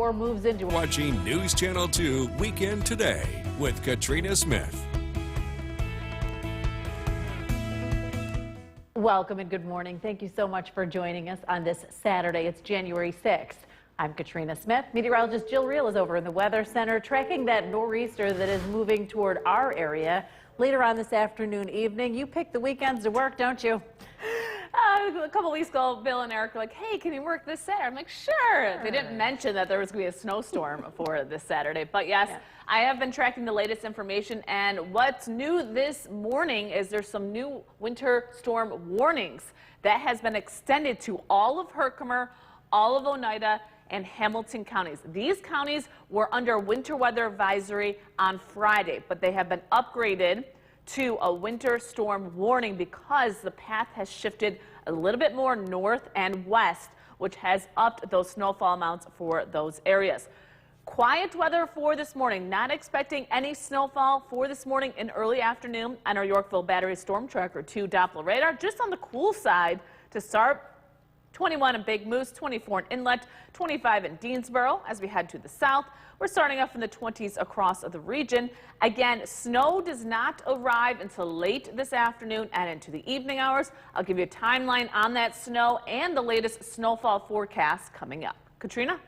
storm moves into. Watching News Channel 2 Weekend Today with Katrina Smith. Welcome and good morning. Thank you so much for joining us on this Saturday. It's January 6th. I'm Katrina Smith. Meteorologist Jill Reel is over in the Weather Center tracking that nor'easter that is moving toward our area later on this afternoon, evening. You pick the weekends to work, don't you? A couple weeks ago, Bill and Eric were like, hey, can you work this Saturday? I'm like, sure. They didn't mention that there was going to be a snowstorm for this Saturday. But yes, I have been tracking the latest information. And what's new this morning is there's some new winter storm warnings that has been extended to all of Herkimer, all of Oneida, and Hamilton counties. These counties were under winter weather advisory on Friday, but they have been upgraded to a winter storm warning because the path has shifted a little bit more north and west, which has upped those snowfall amounts for those areas. Quiet weather for this morning. Not expecting any snowfall for this morning in early afternoon on our Yorkville Battery Storm Tracker 2 Doppler radar. Just on the cool side to start. 21 in Big Moose, 24 in Inlet, 25 in Deansboro. As we head to the south, we're starting off in the 20s across the region. Again, snow does not arrive until late this afternoon and into the evening hours. I'll give you a timeline on that snow and the latest snowfall forecast coming up. Katrina?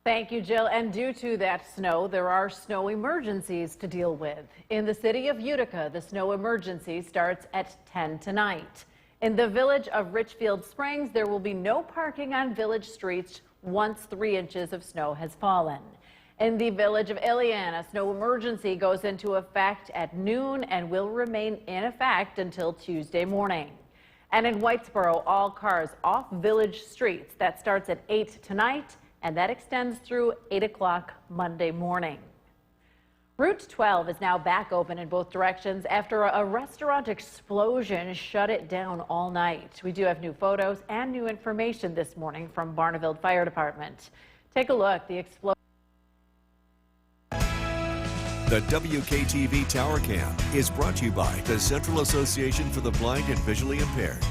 Thank you, Jill. And due to that snow, there are snow emergencies to deal with. In the city of Utica, the snow emergency starts at 10 tonight. In the village of Richfield Springs, there will be no parking on village streets once 3 inches of snow has fallen. In the village of Ilion, a snow emergency goes into effect at noon and will remain in effect until Tuesday morning. And in Whitesboro, all cars off village streets. That starts at 8 tonight, and that extends through 8 o'clock Monday morning. Route 12 is now back open in both directions after a restaurant explosion shut it down all night. We do have new photos and new information this morning from Barneveld Fire Department. Take a look. The explosion. The WKTV Tower Cam is brought to you by the Central Association for the Blind and Visually Impaired.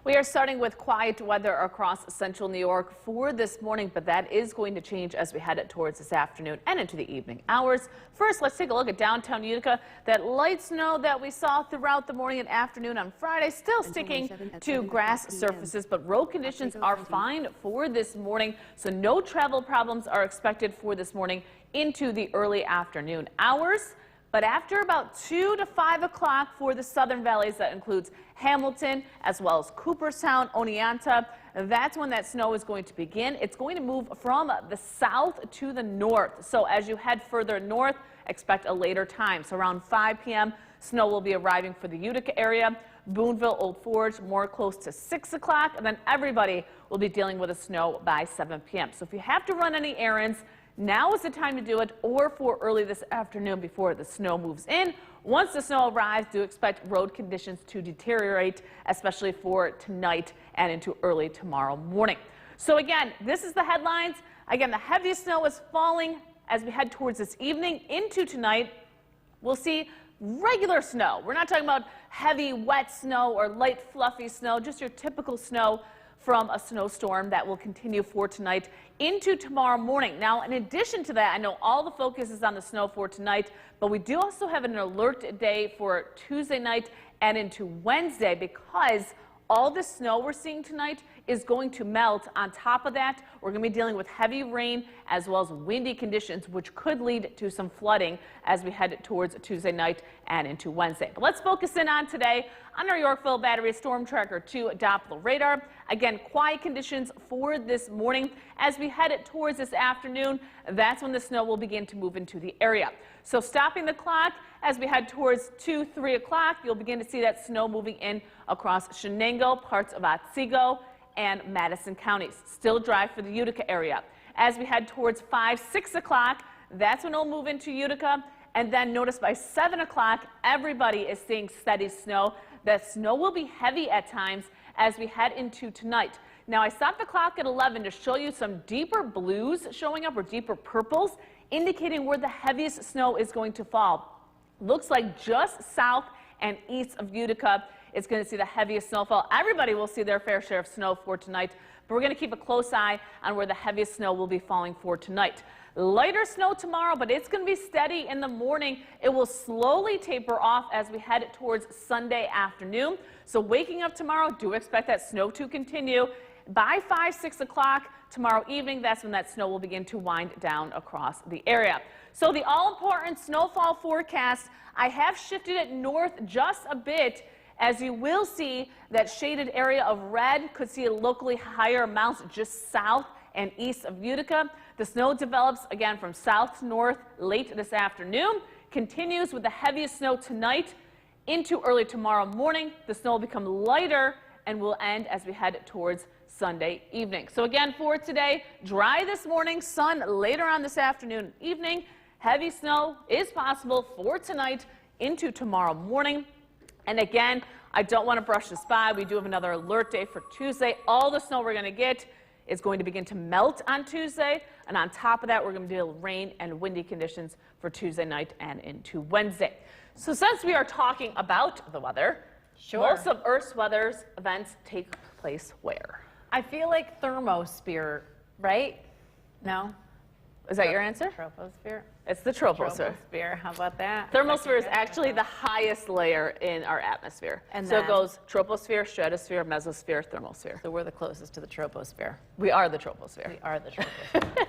We are starting with quiet weather across central New York for this morning, but that is going to change as we head towards this afternoon and into the evening hours. First, let's take a look at downtown Utica. That light snow that we saw throughout the morning and afternoon on Friday still sticking to grass surfaces, but road conditions are fine for this morning, so no travel problems are expected for this morning into the early afternoon hours. But after about 2 to 5 o'clock for the southern valleys, that includes Hamilton as well as Cooperstown, Oneonta, that's when that snow is going to begin. It's going to move from the south to the north. So as you head further north, expect a later time. So around 5 p.m., snow will be arriving for the Utica area. Boonville, Old Forge, more close to 6 o'clock. And then everybody will be dealing with the snow by 7 p.m. So if you have to run any errands, now is the time to do it, or for early this afternoon before the snow moves in. Once the snow arrives, do expect road conditions to deteriorate, especially for tonight and into early tomorrow morning. So again, this is the headlines. Again, the heaviest snow is falling as we head towards this evening into tonight. We'll see regular snow. We're not talking about heavy, wet snow or light, fluffy snow, just your typical snow from a snowstorm that will continue for tonight into tomorrow morning. Now, in addition to that, I know all the focus is on the snow for tonight, but we do also have an alert day for Tuesday night and into Wednesday because all the snow we're seeing tonight is going to melt. On top of that, we're going to be dealing with heavy rain as well as windy conditions, which could lead to some flooding as we head towards Tuesday night and into Wednesday. But let's focus in on today on our Yorkville Battery Storm Tracker 2 Doppler radar. Again, quiet conditions for this morning. As we head towards this afternoon, that's when the snow will begin to move into the area. So stopping the clock as we head towards 2, 3 o'clock, you'll begin to see that snow moving in across Shenango, parts of Otsego, and Madison counties. Still dry for the Utica area. As we head towards 5, 6 o'clock, that's when it'll move into Utica. And then notice by 7 o'clock, everybody is seeing steady snow. The snow will be heavy at times as we head into tonight. Now, I stopped the clock at 11 to show you some deeper blues showing up, or deeper purples, indicating where the heaviest snow is going to fall. Looks like just south and east of Utica, it's going to see the heaviest snowfall. Everybody will see their fair share of snow for tonight, but we're going to keep a close eye on where the heaviest snow will be falling for tonight. Lighter snow tomorrow, but it's going to be steady in the morning. It will slowly taper off as we head towards Sunday afternoon. So waking up tomorrow, do expect that snow to continue. By 5, 6 o'clock tomorrow evening, that's when that snow will begin to wind down across the area. So the all-important snowfall forecast, I have shifted it north just a bit, as you will see that shaded area of red could see locally higher amounts just south and east of Utica. The snow develops again from south to north late this afternoon, continues with the heaviest snow tonight into early tomorrow morning. The snow will become lighter and will end as we head towards Sunday evening. So again, for today, dry this morning, sun later on this afternoon and evening. Heavy snow is possible for tonight into tomorrow morning. And again, I don't want to brush this by. We do have another alert day for Tuesday. All the snow we're going to get is going to begin to melt on Tuesday. And on top of that, we're going to deal with rain and windy conditions for Tuesday night and into Wednesday. So since we are talking about the weather, most of Earth's weather events take place where? I feel like thermosphere, right? No? Is that your answer? Troposphere. It's the troposphere. Troposphere. How about that? Thermosphere is actually the highest layer in our atmosphere. And so it then- goes troposphere, stratosphere, mesosphere, thermosphere. So we're the closest to the troposphere. We are the troposphere. We are the troposphere.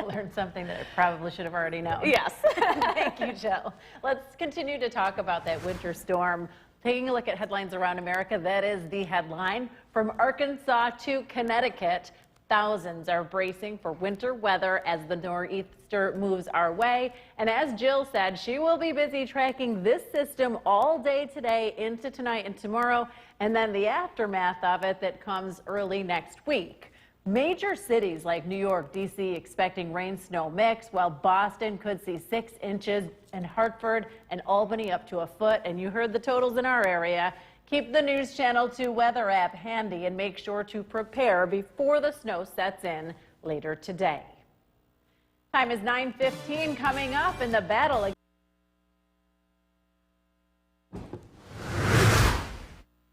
Learned something that I probably should have already known. Yes. Thank you, Jill. Let's continue to talk about that winter storm. Taking a look at headlines around America, that is the headline. From Arkansas to Connecticut, thousands are bracing for winter weather as the nor'easter moves our way. And as Jill said, she will be busy tracking this system all day today into tonight and tomorrow, and then the aftermath of it that comes early next week. Major cities like New York, D.C. expecting rain-snow mix, while Boston could see 6 inches, and Hartford and Albany up to a foot. And you heard the totals in our area. Keep the News Channel 2 weather app handy and make sure to prepare before the snow sets in later today. Time is 9:15. Coming up in the battle.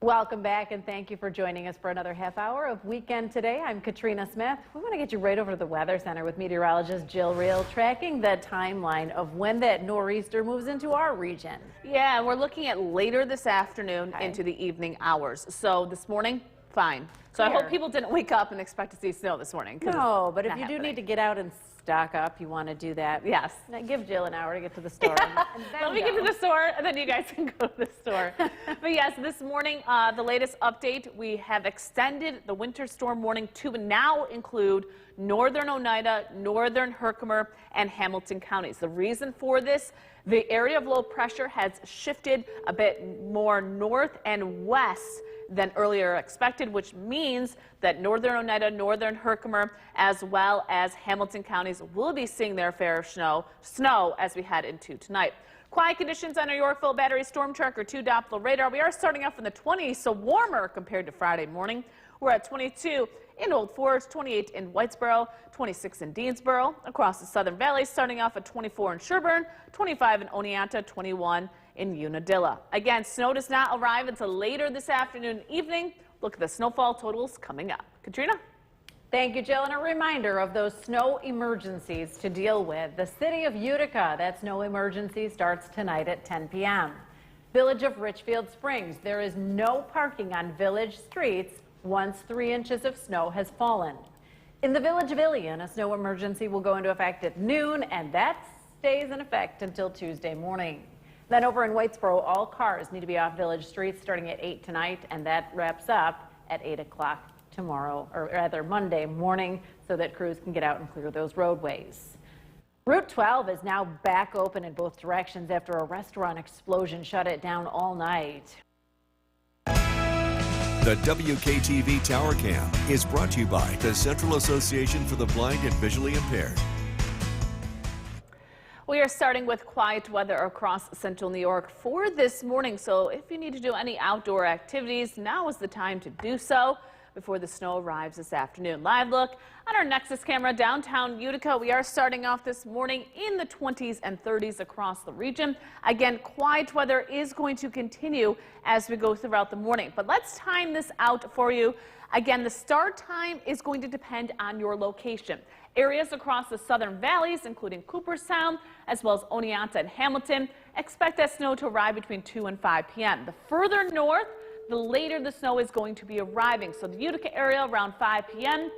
Welcome back, and thank you for joining us for another half hour of Weekend Today. I'm Katrina Smith. We want to get you right over to the Weather Center with meteorologist Jill Reel, tracking the timeline of when that nor'easter moves into our region. Yeah, we're looking at later this afternoon into the evening hours. So this morning, fine. So I hope people didn't wake up and expect to see snow this morning. No, but if you do need to get out and stock up, you want to do that. Yes. Now give Jill an hour to get to the store. And then Let me get to the store, and then you guys can go to the store. But yes, this morning, the latest update, we have extended the winter storm warning to now include northern Oneida, northern Herkimer, and Hamilton counties. The reason for this, the area of low pressure has shifted a bit more north and west than earlier expected, which means that northern Oneida, northern Herkimer, as well as Hamilton counties will be seeing their fair of snow as we head into tonight. Quiet conditions on our Yorkville Battery Storm Tracker 2 Doppler radar. We are starting off in the 20s, so warmer compared to Friday morning. We're at 22 in Old Forge, 28 in Whitesboro, 26 in Deansboro. Across the Southern Valley, starting off at 24 in Sherburne, 25 in Oneonta, 21 in Unadilla. Again, snow does not arrive until later this afternoon and evening. Look at the snowfall totals coming up. Katrina? Thank you, Jill. And a reminder of those snow emergencies to deal with. The city of Utica, that snow emergency starts tonight at 10 p.m. Village of Richfield Springs, there is no parking on village streets once 3 inches of snow has fallen. In the village of Ilion, a snow emergency will go into effect at noon, and that stays in effect until Tuesday morning. Then over in Whitesboro, all cars need to be off village streets starting at 8 tonight, and that wraps up at 8 o'clock tomorrow, or rather Monday morning, so that crews can get out and clear those roadways. Route 12 is now back open in both directions after a restaurant explosion shut it down all night. The WKTV Tower Cam is brought to you by the Central Association for the Blind and Visually Impaired. We are starting with quiet weather across central New York for this morning. So if you need to do any outdoor activities, now is the time to do so. before the snow arrives this afternoon. Live look on our Nexus camera downtown Utica. We are starting off this morning in the 20s and 30s across the region. Again, quiet weather is going to continue as we go throughout the morning. But let's time this out for you. Again, the start time is going to depend on your location. Areas across the southern valleys, including Cooperstown, as well as Oneonta and Hamilton, expect that snow to arrive between 2 and 5 p.m. The further north, the later the snow is going to be arriving. So the Utica area around 5 p.m.,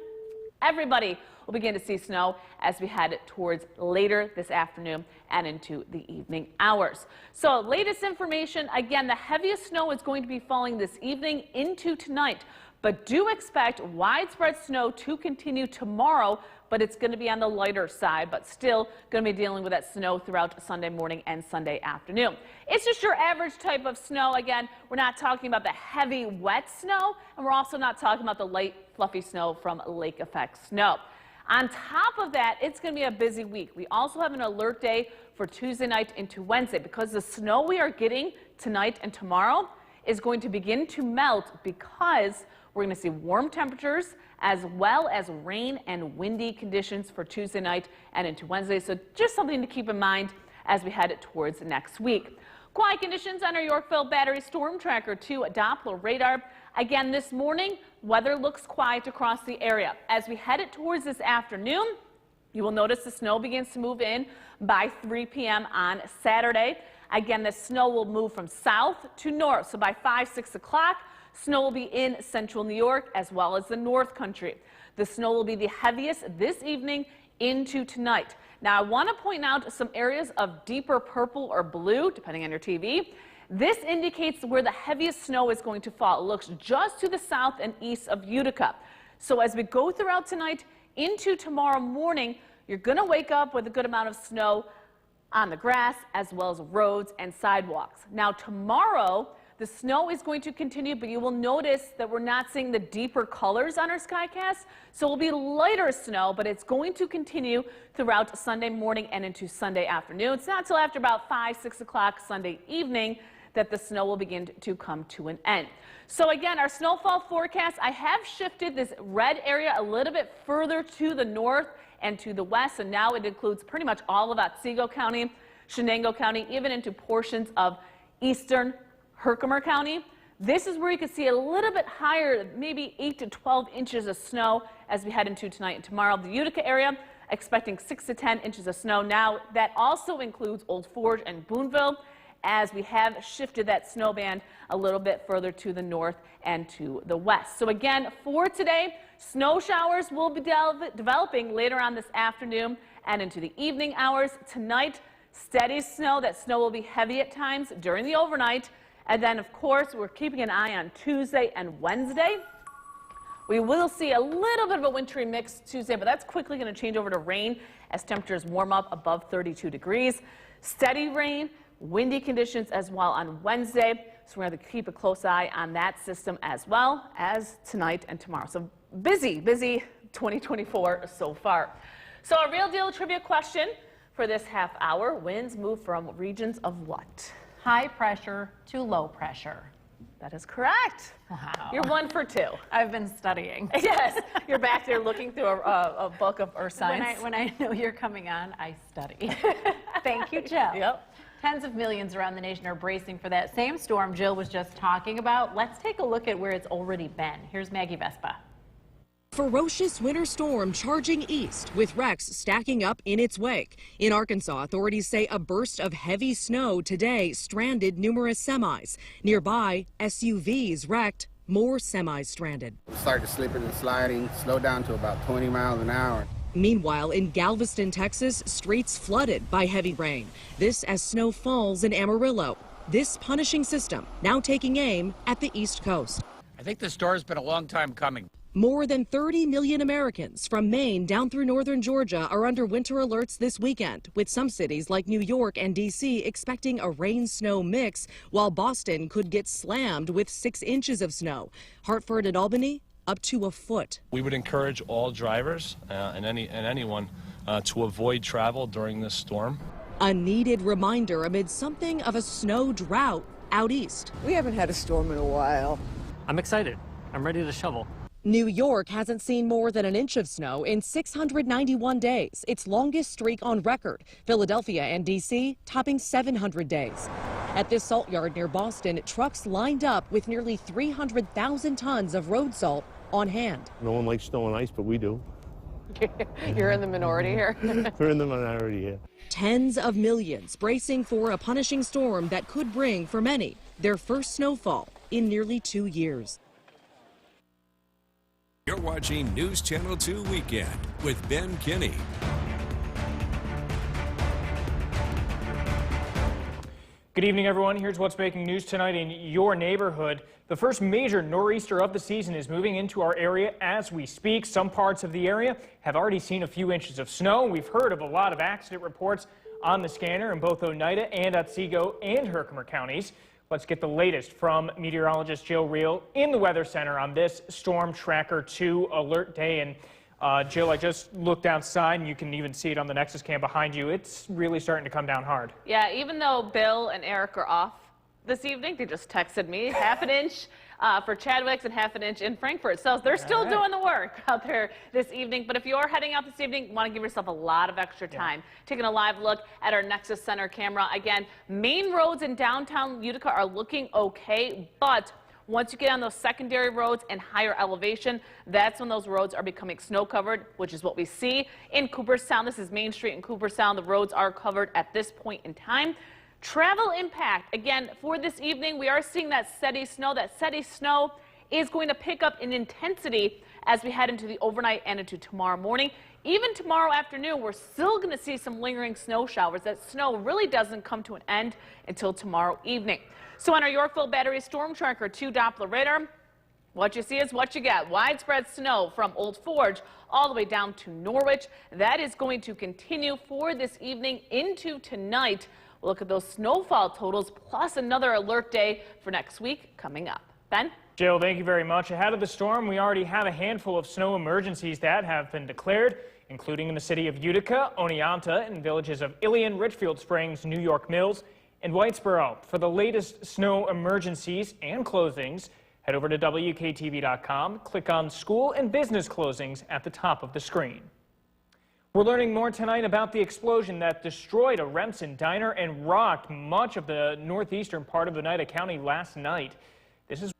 everybody will begin to see snow as we head towards later this afternoon and into the evening hours. So latest information, again, the heaviest snow is going to be falling this evening into tonight, but do expect widespread snow to continue tomorrow, but it's going to be on the lighter side, but still going to be dealing with that snow throughout Sunday morning and Sunday afternoon. It's just your average type of snow. Again, we're not talking about the heavy wet snow, and we're also not talking about the light fluffy snow from lake effect snow. On top of that, it's going to be a busy week. We also have an alert day for Tuesday night into Wednesday because the snow we are getting tonight and tomorrow is going to begin to melt because we're going to see warm temperatures as well as rain and windy conditions for Tuesday night and into Wednesday. So just something to keep in mind as we head towards next week. Quiet conditions on our Yorkville Battery Storm Tracker 2 Doppler radar. Again, this morning, weather looks quiet across the area. As we head towards this afternoon, you will notice the snow begins to move in by 3 p.m. on Saturday. Again, the snow will move from south to north. So by 5, 6 o'clock, snow will be in central New York as well as the North Country. The snow will be the heaviest this evening into tonight. Now, I want to point out some areas of deeper purple or blue, depending on your TV. This indicates where the heaviest snow is going to fall. It looks just to the south and east of Utica. So as we go throughout tonight into tomorrow morning, you're going to wake up with a good amount of snow on the grass as well as roads and sidewalks. Now, tomorrow, the snow is going to continue, but you will notice that we're not seeing the deeper colors on our SkyCast. So it will be lighter snow, but it's going to continue throughout Sunday morning and into Sunday afternoon. It's not until after about 5, 6 o'clock Sunday evening that the snow will begin to come to an end. So again, our snowfall forecast, I have shifted this red area a little bit further to the north and to the west, and now it includes pretty much all of Otsego County, Shenango County, even into portions of eastern Herkimer County. This is where you can see a little bit higher, maybe 8 to 12 inches of snow as we head into tonight and tomorrow. The Utica area expecting 6 to 10 inches of snow. Now, that also includes Old Forge and Boonville, as we have shifted that snow band a little bit further to the north and to the west. So again, for today, snow showers will be developing later on this afternoon and into the evening hours. Tonight, steady snow. That snow will be heavy at times during the overnight. And then, of course, we're keeping an eye on Tuesday and Wednesday. We will see a little bit of a wintry mix Tuesday, but that's quickly going to change over to rain as temperatures warm up above 32 degrees. Steady rain, windy conditions as well on Wednesday. So we're going to keep a close eye on that system as well as tonight and tomorrow. So busy 2024 so far. So a real deal trivia question for this half hour. Winds move from regions of what? High pressure to low pressure. That is correct. Wow. You're 1 for 2. I've been studying. Yes, you're back there looking through a book of earth science. When I know you're coming on, I study. Thank you, Jill. Yep. Tens of millions around the nation are bracing for that same storm Jill was just talking about. Let's take a look at where it's already been. Here's Maggie Vespa. Ferocious winter storm charging east, with wrecks stacking up in its wake. In Arkansas, authorities say a burst of heavy snow today stranded numerous semis. Nearby, SUVs wrecked, more semis stranded. We started slipping and sliding, slowed down to about 20 miles an hour. Meanwhile, in Galveston, Texas, streets flooded by heavy rain. This as snow falls in Amarillo. This punishing system now taking aim at the East Coast. I think the store's been a long time coming. More than 30 million Americans from Maine down through northern Georgia are under winter alerts this weekend, with some cities like New York and D.C. expecting a rain-snow mix, while Boston could get slammed with 6 inches of snow. Hartford and Albany, up to a foot. We would encourage all drivers and anyone to avoid travel during this storm. A needed reminder amid something of a snow drought out east. We haven't had a storm in a while. I'm excited. I'm ready to shovel. New York hasn't seen more than an inch of snow in 691 days, its longest streak on record. Philadelphia and D.C. topping 700 days. At this salt yard near Boston, trucks lined up with nearly 300,000 tons of road salt on hand. No one likes snow and ice, but we do. You're in the minority here. We're in the minority here. Tens of millions bracing for a punishing storm that could bring, for many, their first snowfall in nearly 2 years. You're watching News Channel 2 Weekend with Ben Kinney. Good evening, everyone. Here's what's making news tonight in your neighborhood. The first major nor'easter of the season is moving into our area as we speak. Some parts of the area have already seen a few inches of snow. We've heard of a lot of accident reports on the scanner in both Oneida and Otsego and Herkimer counties. Let's get the latest from meteorologist Jill Reel in the Weather Center on this Storm Tracker 2 alert day. And Jill, I just looked outside, and you can even see it on the Nexus cam behind you. It's really starting to come down hard. Yeah, even though Bill and Eric are off this evening, they just texted me half an inch for Chadwick's and half an inch in Frankfurt. So they're still doing the work out there this evening. But if you are heading out this evening, you want to give yourself a lot of extra time. Taking a live look at our Nexus Center camera. Again, main roads in downtown Utica are looking okay, but once you get on those secondary roads and higher elevation, that's when those roads are becoming snow covered, which is what we see in Cooperstown. This is Main Street in Cooperstown. The roads are covered at this point in time. Travel impact, again, for this evening, we are seeing that steady snow. That steady snow is going to pick up in intensity as we head into the overnight and into tomorrow morning. Even tomorrow afternoon, we're still going to see some lingering snow showers. That snow really doesn't come to an end until tomorrow evening. So on our Yorkville Battery Storm Tracker 2 Doppler radar, what you see is what you get. Widespread snow from Old Forge all the way down to Norwich. That is going to continue for this evening into tonight. We'll look at those snowfall totals plus another alert day for next week coming up. Ben? Jill, thank you very much. Ahead of the storm, we already have a handful of snow emergencies that have been declared, including in the city of Utica, Oneonta, and villages of Ilion, Richfield Springs, New York Mills, and Whitesboro. For the latest snow emergencies and closings, head over to WKTV.com, click on School and Business Closings at the top of the screen. We're learning more tonight about the explosion that destroyed a Remsen diner and rocked much of the northeastern part of Oneida County last night. This is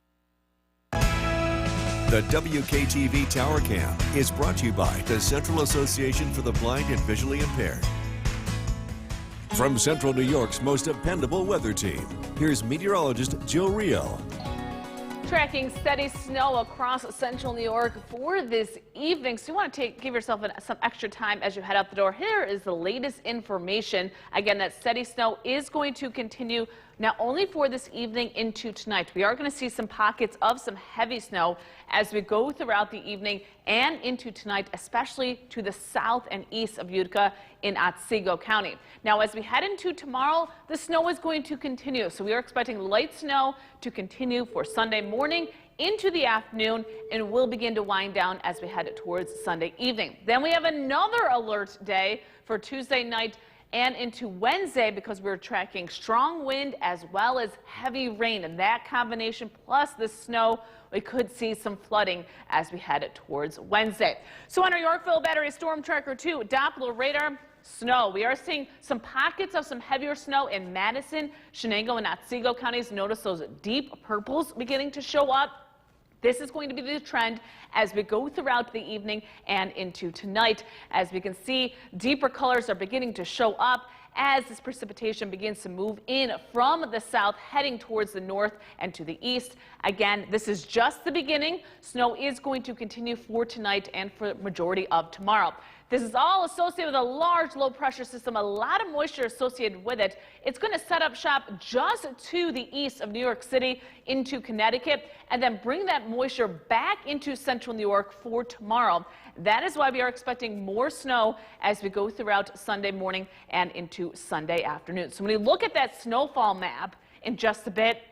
The WKTV Tower Cam is brought to you by the Central Association for the Blind and Visually Impaired. From Central New York's most dependable weather team, here's meteorologist Jill Reel. Tracking steady snow across central New York for this evening. So you want to give yourself some extra time as you head out the door. Here is the latest information. Again, that steady snow is going to continue not only for this evening into tonight. We are going to see some pockets of some heavy snow as we go throughout the evening and into tonight, especially to the south and east of Utica in Otsego County. Now, as we head into tomorrow, the snow is going to continue. So we are expecting light snow to continue for Sunday morning into the afternoon, and will begin to wind down as we head towards Sunday evening. Then we have another alert day for Tuesday night and into Wednesday because we're tracking strong wind as well as heavy rain, and that combination plus the snow, we could see some flooding as we head towards Wednesday. So on our Yorkville Battery Storm Tracker 2 Doppler radar, snow. We are seeing some pockets of some heavier snow in Madison, Shenango, and Otsego counties. Notice those deep purples beginning to show up. This is going to be the trend as we go throughout the evening and into tonight. As we can see, deeper colors are beginning to show up as this precipitation begins to move in from the south, heading towards the north and to the east. Again, this is just the beginning. Snow is going to continue for tonight and for the majority of tomorrow. This is all associated with a large low pressure system, a lot of moisture associated with it. It's going to set up shop just to the east of New York City into Connecticut and then bring that moisture back into central New York for tomorrow. That is why we are expecting more snow as we go throughout Sunday morning and into Sunday afternoon. So when you look at that snowfall map in just a bit,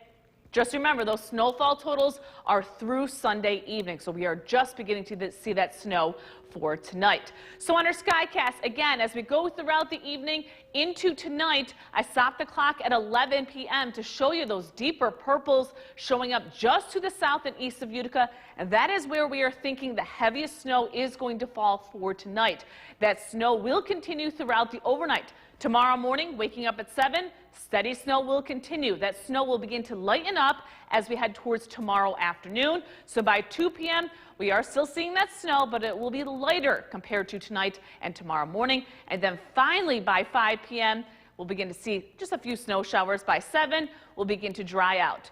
Just remember, those snowfall totals are through Sunday evening, so we are just beginning to see that snow for tonight. So on our Skycast, again, as we go throughout the evening into tonight, I stopped the clock at 11 p.m. to show you those deeper purples showing up just to the south and east of Utica, and that is where we are thinking the heaviest snow is going to fall for tonight. That snow will continue throughout the overnight. Tomorrow morning, waking up at 7, steady snow will continue. That snow will begin to lighten up as we head towards tomorrow afternoon. So by 2 p.m., we are still seeing that snow, but it will be lighter compared to tonight and tomorrow morning. And then finally, by 5 p.m., we'll begin to see just a few snow showers. By 7, we'll begin to dry out.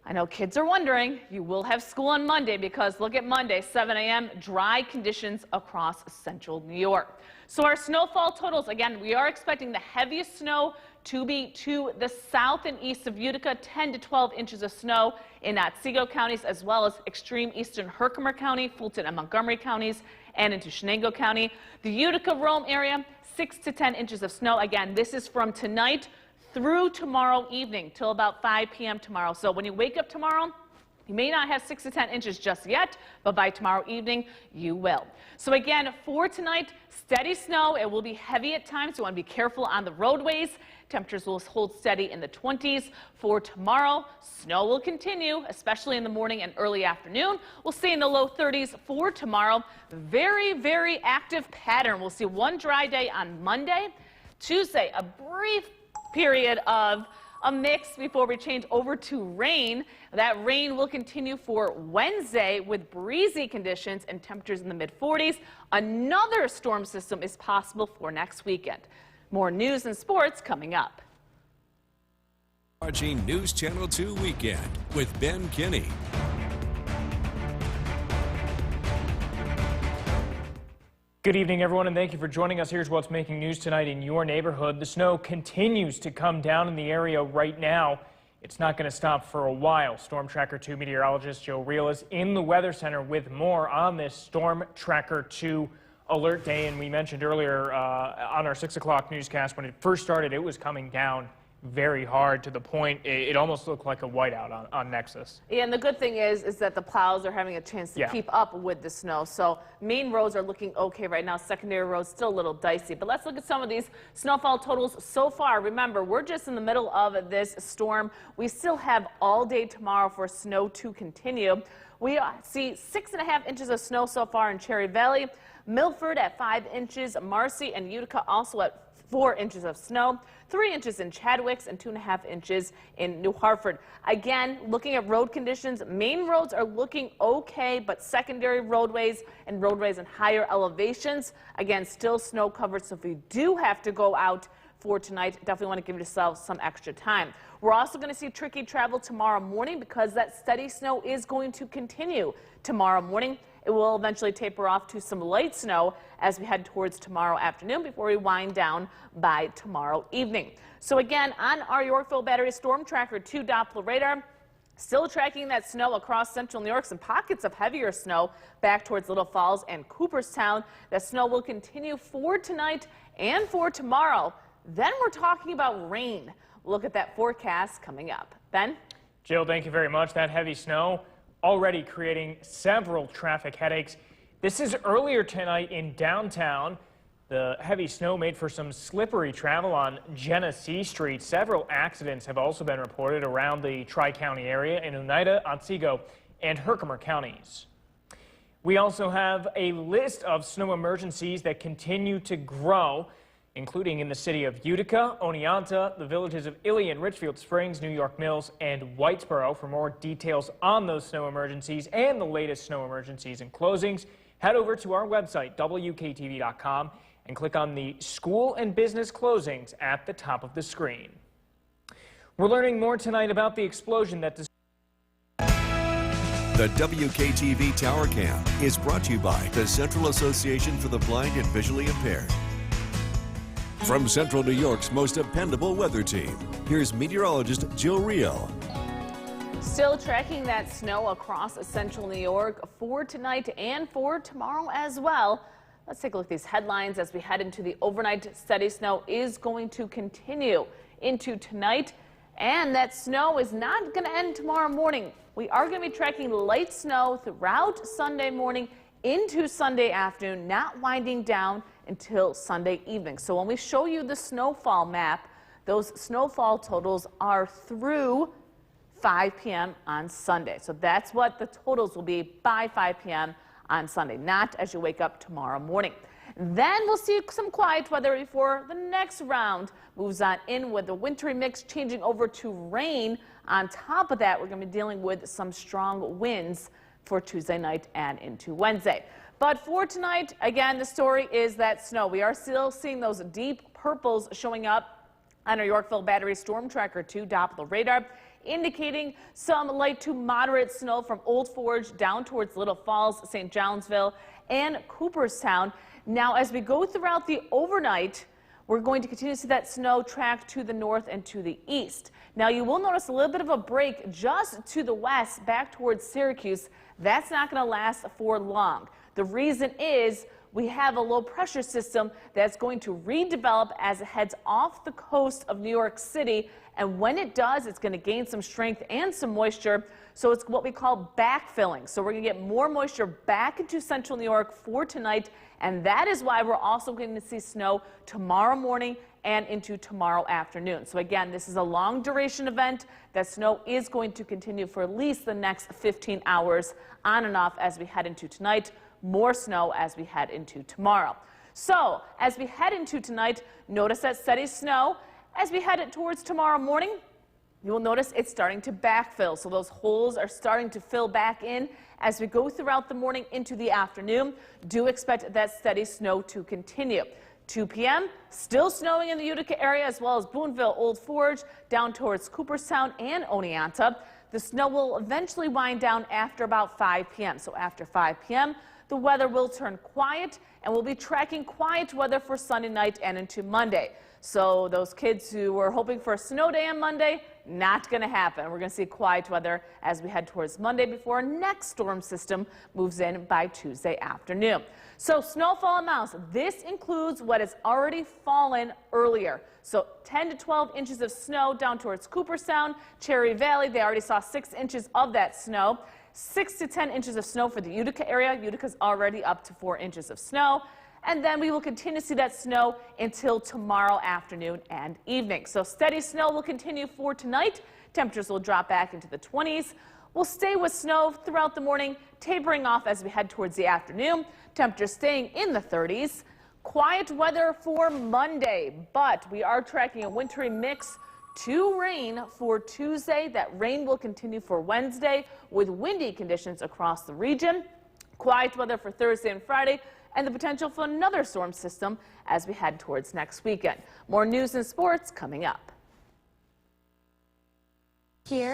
I know kids are wondering, you will have school on Monday because look at Monday, 7 a.m., dry conditions across central New York. So our snowfall totals, again, we are expecting the heaviest snow to be to the south and east of Utica, 10 to 12 inches of snow in Otsego counties, as well as extreme eastern Herkimer County, Fulton and Montgomery counties, and into Shenango County. The Utica-Rome area, 6 to 10 inches of snow. Again, this is from tonight through tomorrow evening till about 5 p.m. tomorrow. So when you wake up tomorrow, you may not have 6 to 10 inches just yet, but by tomorrow evening, you will. So again, for tonight, steady snow. It will be heavy at times. So you want to be careful on the roadways. Temperatures will hold steady in the 20s. For tomorrow, snow will continue, especially in the morning and early afternoon. We'll stay in the low 30s for tomorrow. Very, very active pattern. We'll see one dry day on Monday. Tuesday, a brief period of a mix before we change over to rain. That rain will continue for Wednesday with breezy conditions and temperatures in the mid-40s. Another storm system is possible for next weekend. More news and sports coming up. Watching News Channel 2 Weekend with Ben Kinney. Good evening, everyone, and thank you for joining us. Here's what's making news tonight in your neighborhood. The snow continues to come down in the area right now. It's not going to stop for a while. Storm Tracker 2 meteorologist Joe Reel is in the Weather Center with more on this Storm Tracker 2 alert day. And we mentioned earlier on our 6 o'clock newscast, when it first started, it was coming down very hard to the point it almost looked like a whiteout on Nexus. Yeah, and the good thing is that the plows are having a chance to keep up with the snow. So main roads are looking okay right now. Secondary roads still a little dicey. But let's look at some of these snowfall totals so far. Remember, we're just in the middle of this storm. We still have all day tomorrow for snow to continue. We see 6.5 inches of snow so far in Cherry Valley. Milford at 5 inches. Marcy and Utica also at 4 inches of snow, 3 inches in Chadwicks, and 2.5 inches in New Hartford. Again, looking at road conditions, main roads are looking okay, but secondary roadways and roadways in higher elevations, again, still snow covered. So if you do have to go out for tonight, definitely want to give yourself some extra time. We're also going to see tricky travel tomorrow morning because that steady snow is going to continue tomorrow morning. It will eventually taper off to some light snow as we head towards tomorrow afternoon before we wind down by tomorrow evening. So again, on our Yorkville Battery Storm Tracker 2 Doppler radar, still tracking that snow across central New York, some pockets of heavier snow back towards Little Falls and Cooperstown. That snow will continue for tonight and for tomorrow. Then we're talking about rain. We'll look at that forecast coming up. Ben? Jill, thank you very much. That heavy snow already creating several traffic headaches. This is earlier tonight in downtown. The heavy snow made for some slippery travel on Genesee Street. Several accidents have also been reported around the Tri-County area in Oneida, Otsego, and Herkimer counties. We also have a list of snow emergencies that continue to grow, including in the city of Utica, Oneonta, the villages of Ilion, Richfield Springs, New York Mills, and Whitesboro. For more details on those snow emergencies and the latest snow emergencies and closings, head over to our website, WKTV.com, and click on the School and Business Closings at the top of the screen. We're learning more tonight about the explosion that The WKTV Tower Cam is brought to you by the Central Association for the Blind and Visually Impaired. From Central New York's most dependable weather team, here's meteorologist Jill Reel. Still tracking that snow across central New York for tonight and for tomorrow as well. Let's take a look at these headlines as we head into the overnight. Steady snow is going to continue into tonight And that snow is not going to end tomorrow morning. We are going to be tracking light snow throughout Sunday morning into Sunday afternoon, not winding down until Sunday evening. So when we show you the snowfall map, those snowfall totals are through 5 p.m. on Sunday. So that's what the totals will be by 5 p.m. on Sunday, not as you wake up tomorrow morning. Then we'll see some quiet weather before the next round moves on in with the wintry mix changing over to rain. On top of that, we're going to be dealing with some strong winds for Tuesday night and into Wednesday. But for tonight, again, the story is that snow. We are still seeing those deep purples showing up on our Yorkville Battery Storm Tracker 2 Doppler radar, indicating some light to moderate snow from Old Forge down towards Little Falls, St. Johnsville, and Cooperstown. Now, as we go throughout the overnight, we're going to continue to see that snow track to the north and to the east. Now, you will notice a little bit of a break just to the west back towards Syracuse. That's not going to last for long. The reason is we have a low pressure system that's going to redevelop as it heads off the coast of New York City. And when it does, it's going to gain some strength and some moisture. So it's what we call backfilling. So we're going to get more moisture back into central New York for tonight. And that is why we're also going to see snow tomorrow morning and into tomorrow afternoon. So again, this is a long duration event. That snow is going to continue for at least the next 15 hours on and off as we head into tonight. More snow as we head into tomorrow. So as we head into tonight, notice that steady snow. As we head towards tomorrow morning, you will notice it's starting to backfill. So those holes are starting to fill back in as we go throughout the morning into the afternoon. Do expect that steady snow to continue. 2 p.m., still snowing in the Utica area as well as Boonville, Old Forge, down towards Cooperstown and Oneonta. The snow will eventually wind down after about 5 p.m. So after 5 p.m., the weather will turn quiet, and we'll be tracking quiet weather for Sunday night and into Monday. So those kids who were hoping for a snow day on Monday, not going to happen. We're going to see quiet weather as we head towards Monday before our next storm system moves in by Tuesday afternoon. So snowfall amounts, this includes what has already fallen earlier. So 10 to 12 inches of snow down towards Cooperstown, Cherry Valley. They already saw 6 inches of that snow. 6 to 10 inches of snow for the Utica area. Utica's already up to 4 inches of snow. And then we will continue to see that snow until tomorrow afternoon and evening. So steady snow will continue for tonight. Temperatures will drop back into the 20s. We'll stay with snow throughout the morning, tapering off as we head towards the afternoon. Temperatures staying in the 30s. Quiet weather for Monday, but we are tracking a wintry mix to rain for Tuesday. That rain will continue for Wednesday with windy conditions across the region. Quiet weather for Thursday and Friday, and the potential for another storm system as we head towards next weekend. More news and sports coming up. Here